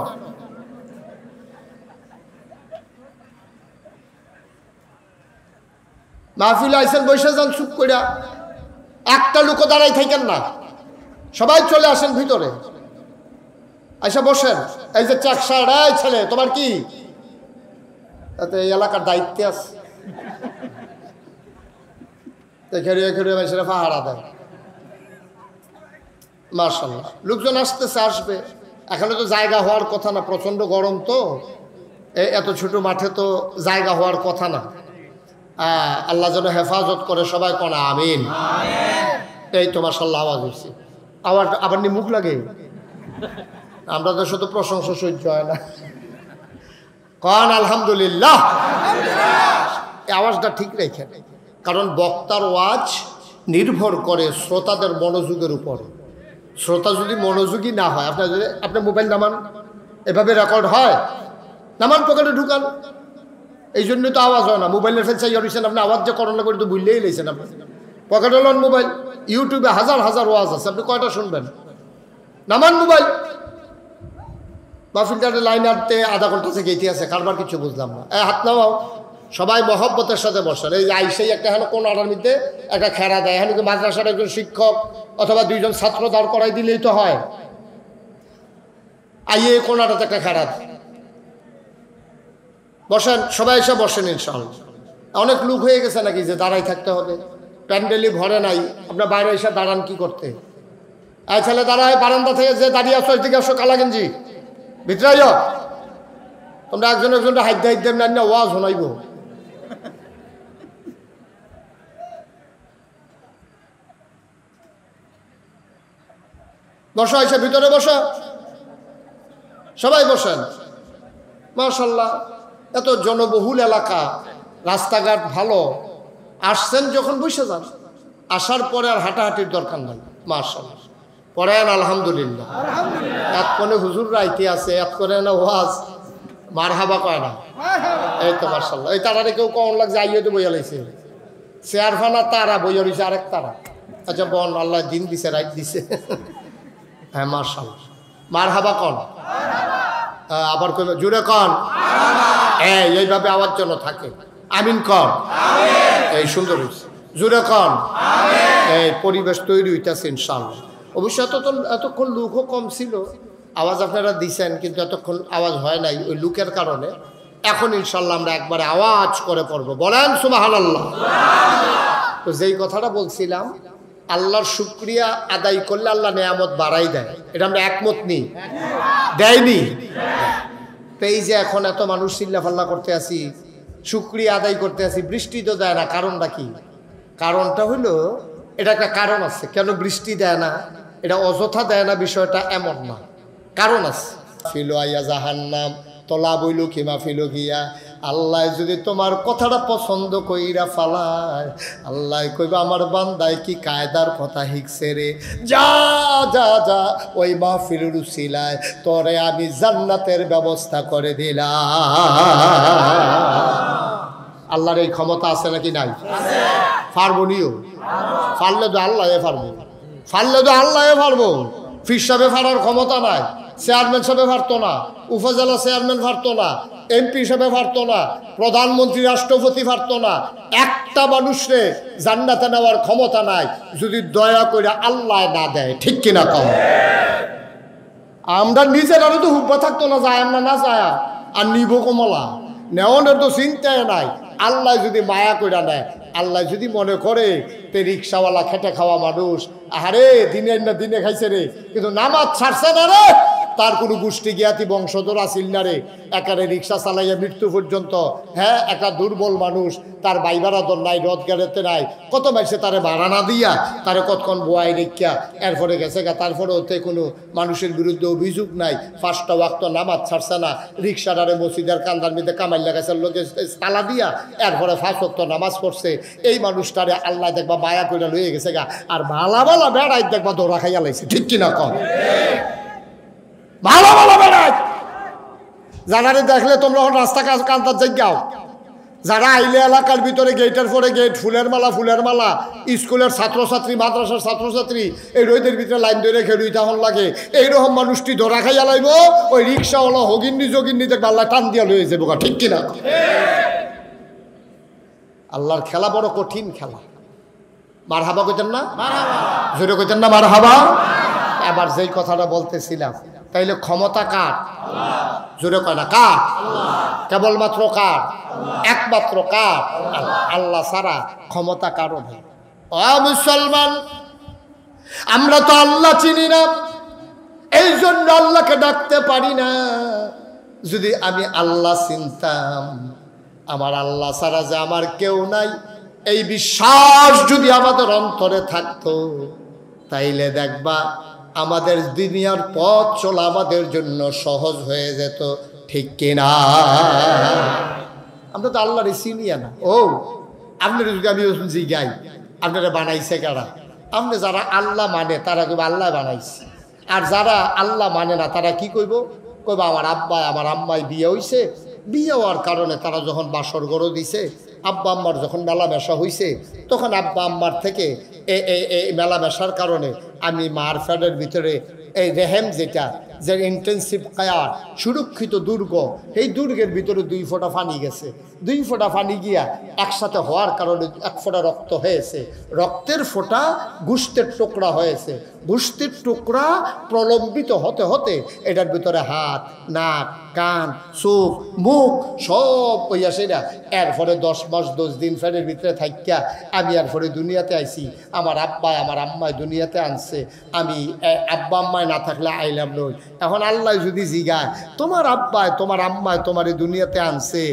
মাহফিল আইসেন বসে যান চুপ কইরা, একটা লোক দাঁড়াই থাকেন না, সবাই চলে আসেন ভিতরে আইসা বসেন। এই যে চাকসার, এই ছেলে তোমার কি তাতে এই এলাকার দায়িত্বে আছে, খেড়িয়ে খেড়িয়ে মানুষেরা পাহারা দেয়। মাশাআল্লাহ লোকজন আসতেছে, আসবে। এখানে তো জায়গা হওয়ার কথা না, প্রচন্ড গরম তো, এত ছোট মাঠে তো জায়গা হওয়ার কথা না। আল্লাহ যেন হেফাজত করে, সবাই কনা আমিন। এই তো মাশাআল্লাহ আওয়াজ হচ্ছে, আওয়াজ আবার নি মুখ লাগে, আমরা তো শুধু প্রশংসা সহ্য হয় না, কন আলহামদুলিল্লাহ। এই আওয়াজটা ঠিক রেখে, কারণ বক্তার ওয়াজ নির্ভর করে শ্রোতাদের মনোযোগের উপর। শ্রোতা যদি মনোযোগী না হয়, আপনার যদি আপনার মোবাইল নামান, এভাবে রেকর্ড হয়, নামান পকেটে ঢুকান, এই জন্যই তো আওয়াজ হয় না। মোবাইলের ফেল চাই হয়েছেন আপনি, আওয়াজ যে করোনা করে তো বুঝলেই লেছেন আপনি। পকেটে লন মোবাইল, ইউটিউবে হাজার হাজার ওয়াজ আছে, আপনি কয়টা শুনবেন? নামান মোবাইল। মাহফিলটারে লাইন আনতে আধা ঘন্টা থেকে গেতে আছে, কারবার কিছু বুঝলাম না। হাত নামাও, সবাই মহব্বতের সাথে বসেন। এই যে আইসেই একটা হেন কোন আড়ার মধ্যে একটা খেরা দেয়, এখন মাদ্রাসার একজন শিক্ষক অথবা দুইজন ছাত্র দাঁড় করাই দিলেই তো হয়। আইয়ে কোনাটাতে একটা খেরা দেয়, বসেন, সবাই এসে বসেন ইনশাআল্লাহ। অনেক লোক হয়ে গেছে নাকি যে দাঁড়াই থাকতে হবে, প্যান্ডেলই ভরে নাই, আপনার বাইরে এসে দাঁড়ান কি করতে? এই ছেলে দাঁড়ায়, বারান্দা থেকে যে দাঁড়িয়ে আসো এদিকে আসো, কালা গেঞ্জি ভিতরে আইও, তোমরা একজন একজনটা হাইট হাইট দেন না, ওয়াজ শোনাইব। বসো, এসে ভিতরে বসো, সবাই বসেন। মাশাআল্লাহ এত জনবহুল এলাকা, রাস্তাঘাট ভালো, আসছেন যখন বসে যান, আসার পরে আর হাঁটাহাঁটির দরকার নাই। মাশাআল্লাহ পড়েন আলহামদুলিল্লাহ। এত কোনে হুজুর রাইতে আছে, এত করে না ওয়াজ, মারহাবা কয় না। এই তো মাশাআল্লাহ, এই তারারে কেউ কখন লাগছে আইয়ে তো বইয়া লাইছে, চেয়ার ফানা তারা বইয়া রয়েছে আরেক তারা। আচ্ছা বন, আল্লাহ দিন দিছে, রাইট দিছে। হ্যাঁ মাশাআল্লাহ, মারহাবা কন, আবার কই জুড়ে কন, এইভাবে আওয়াজ যেন থাকে। আমিন কন, এই সুন্দর হয়েছে, জুড়ে কন। এই পরিবেশ তৈরি হইতেছে ইনশাআল্লাহ। অবশ্য এতক্ষণ লোকও কম ছিল, আওয়াজ আপনারা দিছেন, কিন্তু এতক্ষণ আওয়াজ হয় নাই ওই লোকের কারণে। এখন ইনশাআল্লাহ আমরা একবারে আওয়াজ করে পড়বো, বলেন সুবহানাল্লাহ। তো যেই কথাটা বলছিলাম, আল্লাহর শুকরিয়া আদায় করলে আল্লাহ নেয়ামত বাড়াই দেয়, এটা আমরা একমত নেই, দেয়নি? তো এই যে এখন এত মানুষ চিল্লাফাল্লা করতে আসি, শুকরিয়া আদায় করতে আসি, বৃষ্টি তো দেয় না, কারণটা কি? কারণটা হলো, এটা একটা কারণ আছে কেন বৃষ্টি দেয় না, এটা অযথা দেয় না বিষয়টা এমন না, কারণ আছে। ফিলো আইয়া জাহান্নাম তলা বইল কিমা ফিলো গিয়া, আল্লাহ যদি তোমার কথাটা পছন্দ কইরা ফালায়, আল্লাহ কইবা আমার বান্দায় কি কায়দার কথা হিকছে রে, যা যা যা ওই মাহফিলের উসিলায় তোরে আমি জান্নাতের ব্যবস্থা করে দিলাম। আল্লাহর এই ক্ষমতা আছে নাকি নাই? পারবো নিও, পারলে তো আল্লাহ পারবো, পারলে তো আল্লাহ পারবো। ফির সাহেবে পারার ক্ষমতা নাই, চেয়ারম্যান সাহেবে পারতো না, উপজেলা চেয়ারম্যান পারতো না, এমপি হিসেবে পারতো না, প্রধানমন্ত্রী রাষ্ট্রপতি পারতো না। একটা মানুষরে জান্নাতে নেওয়ার ক্ষমতা নাই যদি দয়া করে আল্লাহ না দেয়, ঠিক কিনা কম? আমরা নিজের আরো তো হুব্বা থাকতো না, যায় আমরা না যায় আর নিব কমলা নেওয়ানোর তো চিন্তায় নাই। আল্লাহ যদি মায়া করে নেয়, আল্লাহ যদি মনে করে তে রিক্সাওয়ালা খেটে খাওয়া মানুষ, আরে দিনের না দিনে খাইছে রে, কিন্তু নামাজ ছাড়ছে না রে, তার কোনো গোষ্ঠী জ্ঞাতি বংশধর আসিল না রে, একারে রিক্সা চালাইয়া মৃত্যু পর্যন্ত। হ্যাঁ, একটা দুর্বল মানুষ, তার বাইবারাদর নাই, রোজগারেতে নাই, কত মাসে তারে ভাড়া না দিয়া তারে কতক্ষণ বোয়াই রেখা এরপরে গেছে গা। তারপরে ওতে কোনো মানুষের বিরুদ্ধে অভিযোগ নাই, 5টা ওয়াক্ত নামাজ ছাড়ছে না, রিক্সাটারে মসজিদের কান্দার মধ্যে কামাই লাগাইছে লোকে তালা দিয়া, এরপরে 5 ওয়াক্ত নামাজ পড়ছে। এই মানুষটারে আল্লাহ দেখবা মায়া করে লয়ে গেছে গা। আর ভালা ভালা বেড়াই দেখবা দৌড়া খাইয়া লাইছে, ঠিক কিনা কম? ভালো ভালো বেড়াই যারা দেখলে তোমরা রাস্তা কান্দার জায়গাও, যারা আইলে এলাকার ভিতরে গেটের পরে গেট, ফুলের মালা, স্কুলের ছাত্রছাত্রী, মাদ্রাসার ছাত্রছাত্রী এই রোদের ভিতরে লাইন ধরে খেলুই তখন লাগে, এইরকম মানুষটি ধরা খাইয়া লাইব। ওই রিক্সাওয়ালা হগিন্নি যোগিন্নি দেখবে আল্লাহ টান দিয়া লয়ে যাবো, ঠিক কিনা? আল্লাহর খেলা বড় কঠিন খেলা। মার হাবা কইতেন না? জোরে কইতেন না মার হাবা? এবার যেই কথাটা বলতেছিলাম, তাইলে ক্ষমতা কার? জোরে কয় না কার? কেবলমাত্র কার? একমাত্র কার? আল্লাহ ছাড়া ক্ষমতা কারো নেই। ও মুসলমান, আমরা তো আল্লাহ চিনি না, এই জন্য আল্লাহকে ডাকতে পারি না। যদি আমি আল্লাহ চিনতাম, আমার আল্লাহ ছাড়া যে আমার কেউ নাই, এই বিশ্বাস যদি আমাদের অন্তরে থাকতো, তাইলে দেখবা আমাদের দুনিয়ার পথ চলা আমাদের জন্য সহজ হয়ে যেত, ঠিক কিনা? আমরা তো আল্লাহরে চিনিয়া না। ও আপনারা যদি আমি জিগাই আপনারা বানাইছে কারা? আপনি যারা আল্লাহ মানে তারা কইব আল্লাহ বানাইছে, আর যারা আল্লাহ মানে না তারা কি কইব? কইব আমার আব্বা আমার আম্মাই বিয়ে হইছে, বিয়ে হওয়ার কারণে তারা যখন বাসর গড়ো দিছে, আব্বা আম্মার যখন মেলামেশা হইছে, তখন আব্বা আম্মার থেকে এই মেলামেশার কারণে আমি মার ফ্যাডের ভিতরে এই রেহেম যেটা যে ইন্টেন্সিভ কেয়ার সুরক্ষিত দুর্গ, এই দুর্গের ভিতরে 2 ফোঁটা পানি গেছে। 2 ফোঁটা পানি গিয়া একসাথে হওয়ার কারণে 1 ফোঁটা রক্ত হয়েছে। রক্তের ফোঁটা গোশতের টুকরা হয়েছে। গোশতের টুকরা প্রলম্বিত হতে হতে এটার ভিতরে হাত, নাক, কান, চোখ, মুখ সব হইয়া সেটা। এরপরে 10 মাস 10 দিন ফ্যানের ভিতরে থাকিয়া আমি এরপরে দুনিয়াতে আইছি। আমার আব্বাই আমার আম্মায় দুনিয়াতে আনছে, আমি আব্বা আম্মায় না থাকলে আইলাম নই। এখন আল্লাহ যদি জিগায় তোমার আব্বায় তোমার আম্মায় তোমার এই দুনিয়াতে আনছে,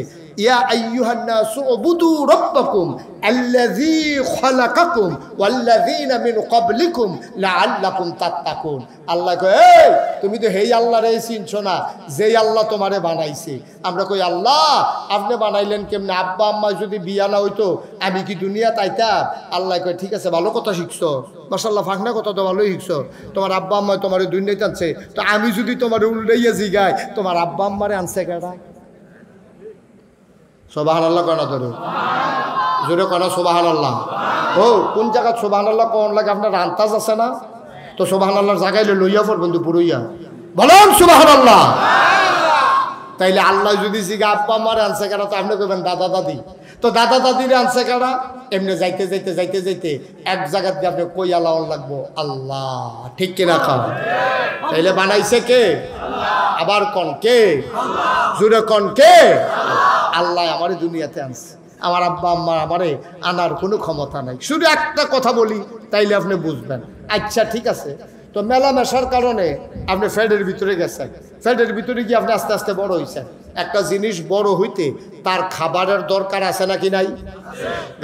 ইয়া আইয়ুহান নাসু উবুদু রাব্বাকুম আল্লাযী খালাকাকুম ওয়াল্লাযীনা মিন ক্বাবলিকুম লাআল্লাকুম তাত্তাকুন। আল্লাহ কয় এই তুমি তো হেই আল্লাহরে চিনছো না যেই আল্লাহ তোমারে বানাইছে। আমরা কই আল্লাহ আপনি বানাইলেন কেমনে? আব্বা আম্মা যদি বিয়া না হইতো আমি কি দুনিয়াতে আইতাম? আল্লাহ কয় ঠিক আছে, ভালো কথা শিখছো, মাশাআল্লাহ, ফাঁকনা কথা তো ভালোই শিখছো। তোমার আব্বা আম্মা তোমার দুনিয়াতে আনছে, তো আমি যদি তোমার উল্টাইয়া জিগাই তোমার আব্বা আম্মারে আনছে কেডা? সুবহানাল্লাহ কনা ধরো, জোরে কনা সুবহানাল্লাহ। ও কোন জায়গা সুবহানাল্লাহ কোন লাগে আপনার আন্তাজ আছে না? তো সুবহানাল্লাহর জায়গায় লইয়া পড়বেন তো পুরুইয়া বলেন সুবহানাল্লাহ। তাইলে আল্লাহ যদি জিগা আব্বা আমার আনছে কেন, তো আপনি কইবেন দাদা দাদি। তো দাদা দাদির আনছে কেনা? এমনি যাইতে যাইতে যাইতে যাইতে এক জায়গা দিয়ে আপনি কই আল্লাহ লাগবো আল্লাহ, ঠিক কিনা খাও? তাইলে বানাইছে কে? আবার কন কে? জুড়ে কন কে? আল্লাহ আমার দুনিয়াতে আনছে। আমার আব্বা আম্মা আমারে আনার কোনো ক্ষমতা নাই। শুধু একটা কথা বলি তাইলে আপনি বুঝবেন। আচ্ছা ঠিক আছে, তো মেলামেশার কারণে আপনি ফ্যাডের ভিতরে গেছেন, ফ্যাডের ভিতরে গিয়ে আপনি আস্তে আস্তে বড় হয়েছেন। একটা জিনিস বড় হইতে তার খাবারের দরকার আছে নাকি নাই?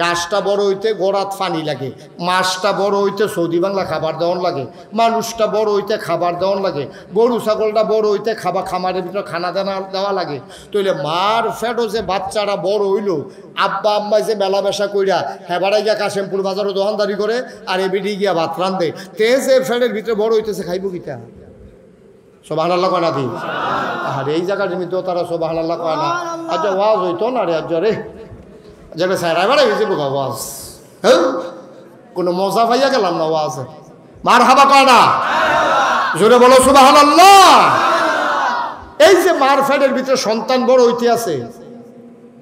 গাছটা বড় হইতে গোড়াত পানি লাগে, মাছটা বড় হইতে সৌদি বাংলা খাবার দেওয়ান লাগে, মানুষটা বড় হইতে খাবার দেওয়ান লাগে, গরু ছাগলটা বড় হইতে খামারের ভিতরে খানা দেওয়া লাগে। তাইলে মার ফ্যাডও যে বাচ্চারা বড় হইল, আব্বা আম্মাই যে মেলামেশা কইরা হেবাড়াই গিয়া কাশেমপুর বাজারও দোকানদারি করে আর এবিডি গিয়া ভাত রান্ধে, তে যে ফ্যাডের ভিতরে বড় হইতেছে খাইব কিটা? সুবহানাল্লাহ কয় না দি? আর এই জায়গার জমিতেও তারা সুবহানাল্লাহ কয় না। আচ্ছা ওয়াজ হইতো না রে, আচ্ছা রে যেটা স্যারা বেড়া হয়েছে বোকা ওয়াজ, হ্যাঁ কোনো মজা পাইয়া গেলাম না ওয়াজ। মার হাবা কয় না? জোরে বলো সুবহানাল্লাহ। এই যে মার ফ্যাডের ভিতরে সন্তান বড় হইতে আছে,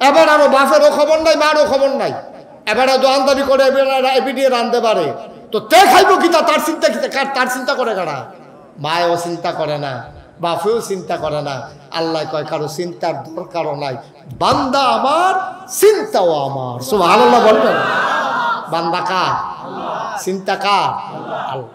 এবার আরো বাপেরও খবর নাই মারও খবর নাই, এবার দোকানদারি করে এবিডিয়ে রান্ধতে পারে, তো তে খাইব কিতা? তার চিন্তা কিতা? তার চিন্তা করে কারা? মায়ও চিন্তা করে না, বাপেও চিন্তা করে না। আল্লাহ কয় কারো চিন্তার দরকারও নাই, বান্দা আমার চিন্তাও আমার। সুবহানাল্লাহ বলবেন। বান্দা কার? চিন্তা কার? আল্লাহ।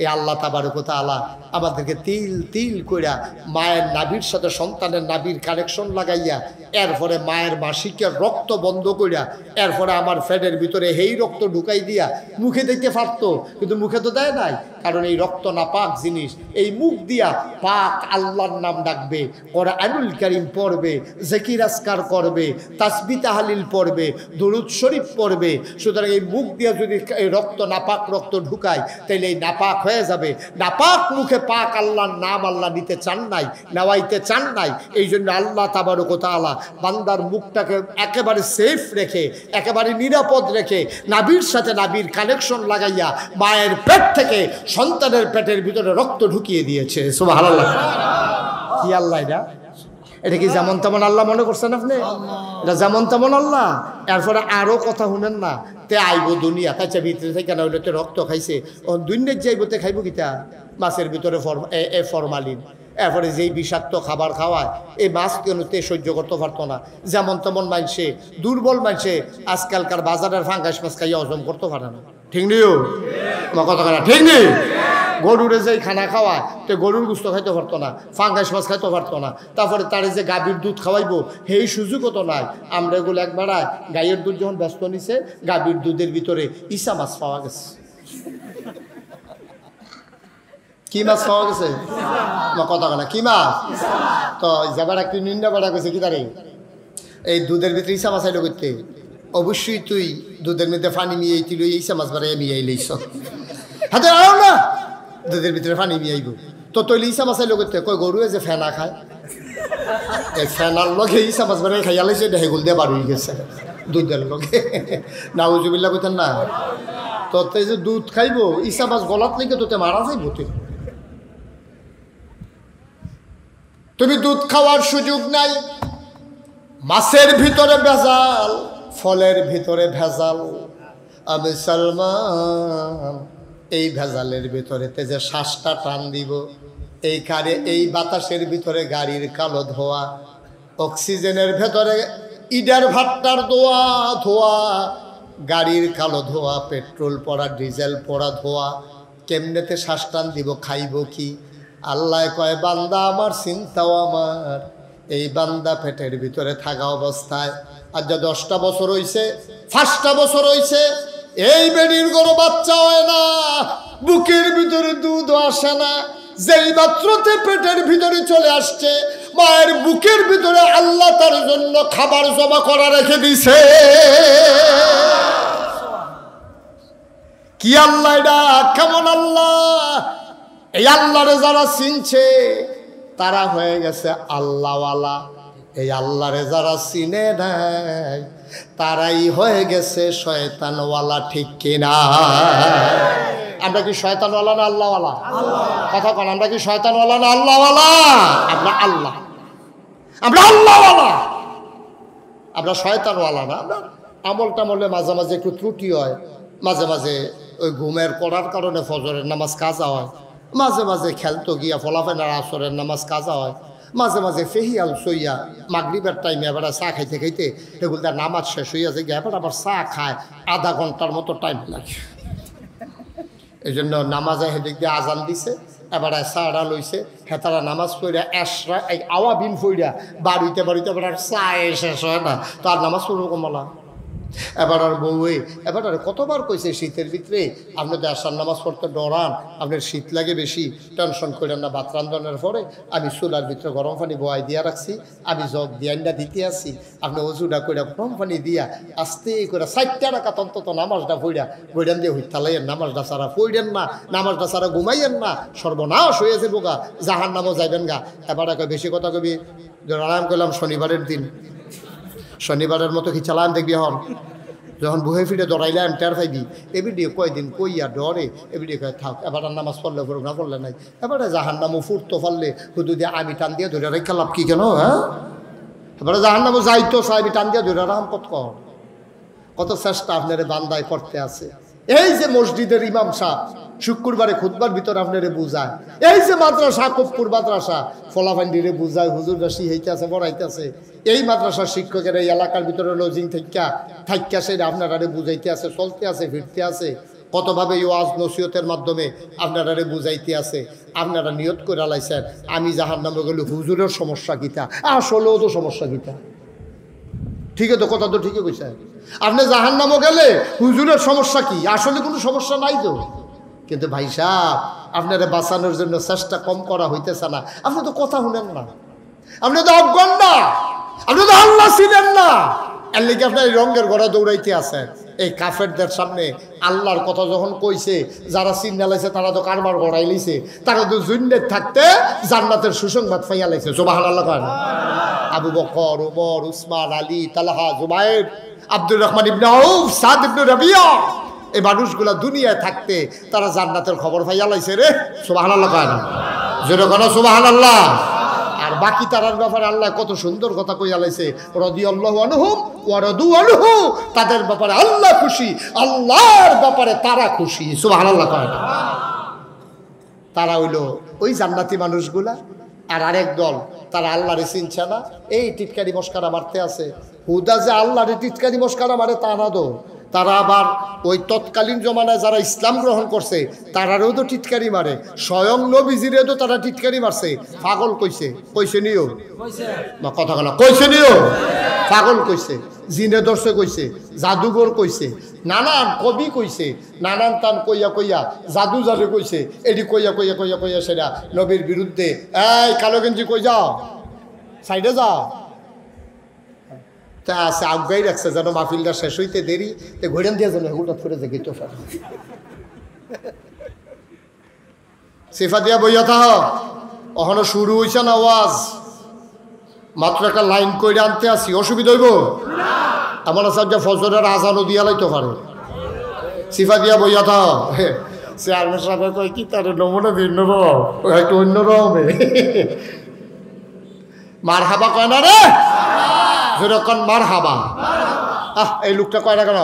এই আল্লাহ তাবারক ওয়া তাআলা আমাদেরকে তিল তিল কইরা মায়ের নাভির সাথে সন্তানের নাভির কানেকশন লাগাইয়া এরপরে মায়ের মাসিকের রক্ত বন্ধ কইরা এরপরে আমার ফ্যাটের ভিতরে এই রক্ত ঢুকাই দিয়া মুখে দিতে পারতো, কিন্তু মুখে তো দেয় নাই, কারণ এই রক্ত নাপাক জিনিস। এই মুখ দিয়া পাক আল্লাহর নাম ডাকবে, কোরআনুল কারীম পড়বে, জিকির আজকার করবে, তাসবিহ তাহলিল পড়বে, দুরূদ শরীফ পড়বে। সুতরাং এই মুখ দিয়া যদি এই রক্ত নাপাক রক্ত ঢুকায় তাহলে এই নাপাক হয়ে যাবে। নাপাক মুখে পাক আল্লাহর নাম আল্লাহ নিতে চান নাই, নেওয়াইতে চান নাই। এই জন্য আল্লাহ তাবারক ওয়া তাআলা বান্দার মুখটাকে একেবারে সেফ রেখে, একেবারে নিরাপদ রেখে, নাভির সাথে নাভির কানেকশন লাগাইয়া মায়ের পেট থেকে সন্তানের পেটের ভিতরে রক্ত ঢুকিয়ে দিয়েছে। সুবহানাল্লাহ। কি আল্লাহ এটা? এটা কি যেমন তেমন আল্লাহ মনে করছেন আপনি? এটা যেমন তেমন আল্লাহ। এরপরে আরো কথা শুনেন না, তে আইব দুনিয়া তাইছে ভিতরে থেকে না হইলে রক্ত খাইছে, ও দুনিয়ার যাইবতে খাইব কিতা? মাছের ভিতরে ফরমালিন, এরপরে যেই বিষাক্ত খাবার খাওয়ায় এই মাছ কেনতে সহ্য করতে পারতো না। যেমন তেমন মানুষে, দুর্বল মানুষে আজকালকার বাজারের ফাঙ্গাস মাছ খাইয়া হজম করতে পারে না। ঠিক নিও কথা কথা, ঠিক নেই? গরুরে যে খানা খাওয়ায় তো গরুর গুস্ত খাইতে পারতো না, ফাঙ্গাস মাছ খাইতে পারতো না। তারপরে তারে যে গাভীর দুধ খাওয়াইবো সেই সুযোগও তো নাই। আমরা এগুলো একবার গাইয়ের দুধ যখন ব্যস্ত নিছে, গাভীর দুধের ভিতরে ইসা মাছ পাওয়া গেছে। কি মাছ পাওয়া গেছে? কথা না, কি মাছ? তো যাবার একটু নিন্দা বেড়া গেছে কি তারে এই দুধের ভিতরে ইসা মাছ আইলো করতে? অবশ্যই তুই দুধের মধ্যে পানি মিয়ে তুই ইসা মাছ বাড়াই মিয়াই লইছ, হাতে আও না দুধের ভিতরে পানি মিয়াইব। তো তৈলি ইসা মাছ আইলো করতে? কই গরুয়ে যে ফেনা খায়, এই ফেনার লগে ইসা মাছ বাড়াই খাইয়া লাইছে, হেগুল দিয়ে বার হয়ে গেছে দুধের লগে। নাউজুবিল্লাহ কইতেন না? তো এই যে দুধ খাইব ইসা মাছ গলাত লেগে তোতে মারা যাইব। তুমি দুধ খাওয়ার সুযোগ নাই। মাছের ভিতরে ভেজাল, ফলের ভিতরে ভেজাল। আমি সালমান এই ভেজালের ভিতরে যে শ্বাসটা টান দিব, এই কারে এই বাতাসের ভিতরে গাড়ির কালো ধোয়া, অক্সিজেনের ভেতরে ইডার ভাট্টার ধোয়া ধোয়া, গাড়ির কালো ধোয়া, পেট্রোল পড়া ডিজেল পড়া ধোয়া। কেমনেতে শ্বাস টান দিব, খাইব কি? আল্লাহ কয় বান্দা আমার, চিন্তাও আমার। এই বান্দা পেটের ভিতরে থাকা অবস্থায় আজ 10টা বছর হইছে, 5টা বছর হইছে, এই বেডির গরু বাচ্চা হয় না, বুকের ভিতরে দুধ আসে না। যেই মাত্রতে পেটের ভিতরে চলে আসছে, মায়ের বুকের ভিতরে আল্লাহ তার জন্য খাবার জমা করা রেখে দিছে। কি আল্লাহ এটা? কেমন আল্লাহ? এই আল্লাহরে যারা চিনছে তারা হয়ে গেছে আল্লাহওয়ালা। এই আল্লাহরে যারা চিনে নাই তারাই হয়ে গেছে শয়তানওয়ালা। ঠিক কিনা? আমরা কি শয়তানওয়ালা না আল্লাহওয়ালা? কথা কন, আমরা কি শয়তানওয়ালা না আল্লাহওয়ালা? আমরা আল্লাহ, আমরা আল্লাহওয়ালা, আমরা শয়তানওয়ালা না। আমরা আমল টামলে মাঝে মাঝে একটু ত্রুটি হয়, মাঝে মাঝে ওই ঘুমের পড়ার কারণে ফজরের নামাজ কাজা হয়, মাঝে মাঝে খেলতো গিয়া ফলাফেনার আসরের নামাজ কাজা হয়, মাঝে মাঝে ফেহিয়াল সইয়া মাগরিবের টাইমে এবার চা খাইতে খাইতে এগুলো তার নামাজ শেষ হইয়া যায়, এবার আবার চা খায়, আধা ঘন্টার মতো টাইম লাগে। এই জন্য নামাজে হেদিক দিয়ে আজান দিছে, এবার চাটা লইছে, হেতারা নামাজ পড়িয়া এসরা এই আওয়া বিন ফইরা বাড়িতে বাড়িতে এবার আর চা শেষ হয় না, তো আর নামাজ পড়বো কমলা। এবার আর বউয়ে এবার আর কতবার কইছে শীতের ভিতরে আপনি তো আসার নামাজ পড়তে ডরান, আপনার শীত লাগে বেশি, টেনশন করেন না। ভাত রান্ধনের পরে আমি চুলার ভিতরে গরম পানি বয়াই দিয়া রাখছি, আমি জগ দিয়ান্ডা দিতে আসি, আপনি অজুটা করে গরম পানি দিয়া আস্তে করে 4টা রাকাত অন্তত নামাজটা পড়া বইডান দিয়ে হইতালাইয়েন, নামাজটা সারা পড়েন না, নামাজটা সারা ঘুমাইয়েন না, সর্বনাশ হয়েছে বোকা, জাহান নামও যাইবেন গা। এবার বেশি কথা কবি আরাম করলাম শনিবারের দিন, শনিবারের মতো কি চালান দেখবি হন, যখন বুহে ফিরে দৌড়াইলাম টের পাইবি এবিডি কয়দিন কইয়া ডরে, এবিডি কয় থাক, এবার নামাজ পড়লে পড়ুক না পড়লে নাই, এবারে জাহান নামও ফুটতো পারলে হুদু দিয়ে আমি টান দিয়ে ধরে রেখা লাভ কি কেন? হ্যাঁ, এবারে জাহান নামও যাইতো আমি টান দিয়ে ধরে রাম কত চেষ্টা আপনার বান্দায় করতে আছে। এই যে মসজিদের ইমাম সাহেব শুক্রবারে খুতবার ভিতরে আপনারে বুঝায়, এই যে মাদ্রাসা কপ্পুর মাদ্রাসা ফলাফান্ডিরে বুঝায়, হুজুররা শিখাইতে আছে পড়াইতে আছে, এই মাদ্রাসার শিক্ষকের এই এলাকার ভিতরে লজিং থাইকা সেটা আপনারা বুঝাইতে আছে, চলতে আছে, ফিরতে আছে। কতভাবে ওয়াজ নসিহতের মাধ্যমে আপনারা বুঝাইতে আছে। আপনারা নিয়ত করে লাইছেন আমি জাহান্নামে গেলে হুজুরের সমস্যা কিতা, আসলেও তো সমস্যা কিতা। ঠিক আছে তো, কথা তো ঠিকই কইছেন। আপনি জাহান্নামে গেলে হুজুরের সমস্যা কি, আসলে কোনো সমস্যা নাই তো। কিন্তু ভাই সাহেব আপনারা বাঁচানোর জন্য চেষ্টা কম করা হইতেছে না। আপনি তো কথা শুনেন না, আপনি তো অজ্ঞান না, আপনি তো আল্লাহ ছিলেন না। এর লিগে আপনার এই রঙের ঘোড়া দৌড়াইতে আছেন। এই কাফেরদের সামনে আল্লাহর কথা যখন কইছে, যারা চিন্না লাইছে তারা তো কারবার গড়াই লাইছে, তারা তো জুন্নের থাকতে জান্নাতের সুসংবাদ পাইয়া লাইছে। সুবহানাল্লাহ। আবু বকর, ওমর, উসমান, আলী, তালহা, জুবায়ের, আব্দুর রহমান ইবনে আউফ, সাদ ইবনে রাবিয়া, এই মানুষগুলা দুনিয়ায় থাকতে তারা জান্নাতের খবর পাইয়া লাইছে রে। সুবহানাল্লাহ। জোরে কোন সুবহানাল্লাহ। আর বাকি তারার ব্যাপারে আল্লাহ কত সুন্দর কথা কইয়া লাইছে, রাদিয়াল্লাহু আনহুম ওয়া রাদু আনহু, তাদের ব্যাপারে আল্লাহ খুশি, আল্লাহর ব্যাপারে তারা খুশি। সুবহানাল্লাহ। তারা হইল ওই জান্নাতি মানুষগুলা। আর আরেক দল, তারা আল্লাহরে চিনছে না, এই টিটকারি মস্কারা মারতে আছে। হুদা যে আল্লাহরে টিটকারি মস্কারা মারে তা না তো, তারা আবার ওই তৎকালীন জমানায় যারা ইসলাম গ্রহণ করছে তারারও তো টিটকারি মারে, স্বয়ং নবীজিরে তো তারা টিটকারি মারছে। পাগল কইছে, কইছে নিও না, কথা বলা কইছে নিও, পাগল কইছে, জিনে দর্শে কইছে, জাদুঘর কইছে, নানান কবি কইছে, নানান টান কইয়া কইয়া জাদু জাদু কইছে, এটি কইয়া কইয়া কইয়া কইয়া সেটা নবীর বিরুদ্ধে। এই কালো গেঞ্জি কই যাও, সাইডে যাও। তা আছে আগাই রাখছে যেন মাহফিলটা শেষ হইতে দেরি, তো ঘোড়ান দিয়ে যেন এগুলো ফিরে যে গেটো ফের সিফা দিয়া বইয়া থাহ। ওখানে শুরু হইছে না ওয়াজ, মাত্র একটা লাইন কইরে আনতে আসি, অসুবিধা হইব? আমার সাহেব যে ফজরের আজানও দিয়া লাইতে পারে। সিফা দিয়া বইয়া থাহ। চেয়ারম্যান সাহেব কয় কি তার নমুনা ভিন্ন একটু অন্যরকম। মার হাবা কয় না রে, যেরকম মার হাবা। এই লোকটা কয় না কেন?